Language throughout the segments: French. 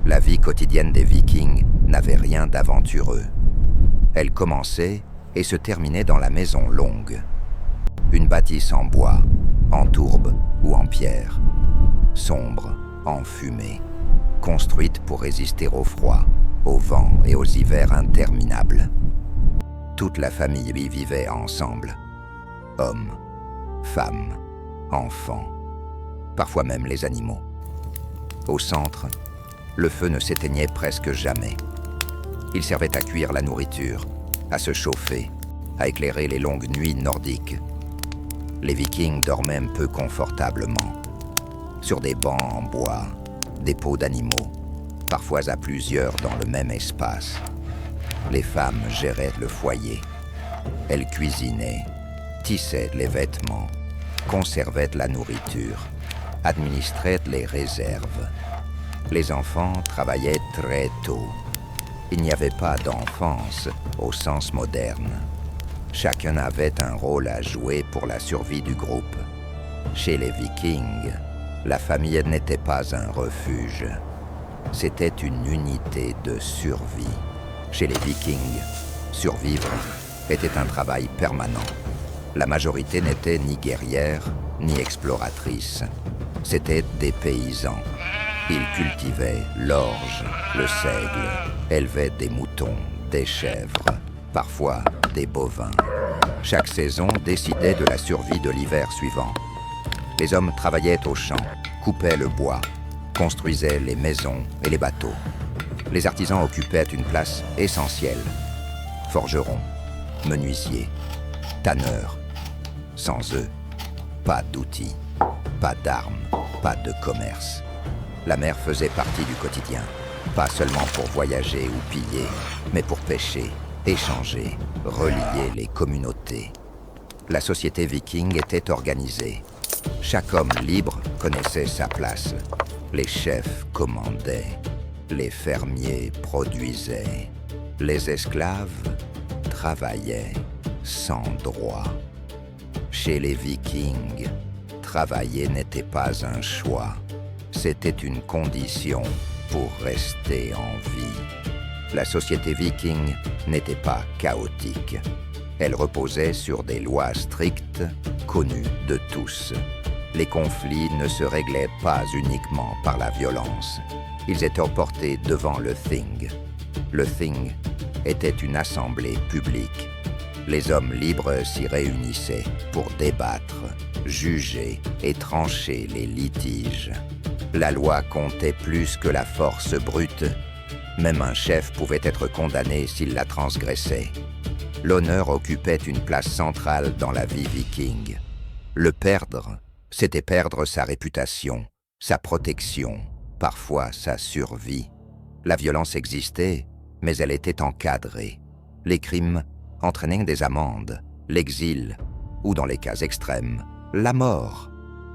La vie quotidienne des Vikings n'avait rien d'aventureux. Elle commençait et se terminait dans la maison longue. Une bâtisse en bois, en tourbe ou en pierre, sombre, enfumée, construite pour résister au froid, au vent et aux hivers interminables. Toute la famille y vivait ensemble. Hommes, femmes, enfants, parfois même les animaux. Au centre, le feu ne s'éteignait presque jamais. Il servait à cuire la nourriture, à se chauffer, à éclairer les longues nuits nordiques. Les Vikings dormaient peu confortablement, sur des bancs en bois, des peaux d'animaux, parfois à plusieurs dans le même espace. Les femmes géraient le foyer. Elles cuisinaient, tissaient les vêtements, conservaient la nourriture, administraient les réserves. Les enfants travaillaient très tôt. Il n'y avait pas d'enfance au sens moderne. Chacun avait un rôle à jouer pour la survie du groupe. Chez les Vikings, la famille n'était pas un refuge. C'était une unité de survie. Chez les Vikings, survivre était un travail permanent. La majorité n'était ni guerrière, ni exploratrice. C'étaient des paysans. Ils cultivaient l'orge, le seigle, élevaient des moutons, des chèvres, parfois des bovins. Chaque saison décidait de la survie de l'hiver suivant. Les hommes travaillaient aux champs, coupaient le bois, construisaient les maisons et les bateaux. Les artisans occupaient une place essentielle. Forgerons, menuisiers, tanneurs. Sans eux, pas d'outils, pas d'armes, pas de commerce. La mer faisait partie du quotidien, pas seulement pour voyager ou piller, mais pour pêcher, échanger, relier les communautés. La société viking était organisée. Chaque homme libre connaissait sa place. Les chefs commandaient, les fermiers produisaient, les esclaves travaillaient sans droit. Chez les Vikings, travailler n'était pas un choix, c'était une condition pour rester en vie. La société viking n'était pas chaotique. Elle reposait sur des lois strictes, connues de tous. Les conflits ne se réglaient pas uniquement par la violence. Ils étaient portés devant le Thing. Le Thing était une assemblée publique. Les hommes libres s'y réunissaient pour débattre, juger et trancher les litiges. La loi comptait plus que la force brute. Même un chef pouvait être condamné s'il la transgressait. L'honneur occupait une place centrale dans la vie viking. Le perdre, c'était perdre sa réputation, sa protection, parfois sa survie. La violence existait, mais elle était encadrée. Les crimes entraînaient des amendes, l'exil, ou dans les cas extrêmes, la mort.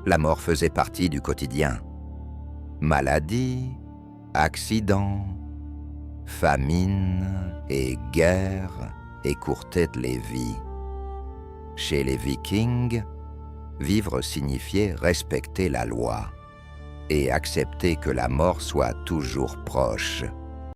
La mort faisait partie du quotidien. Maladie, accident, famine et guerre écourtaient les vies. Chez les Vikings, vivre signifiait respecter la loi et accepter que la mort soit toujours proche.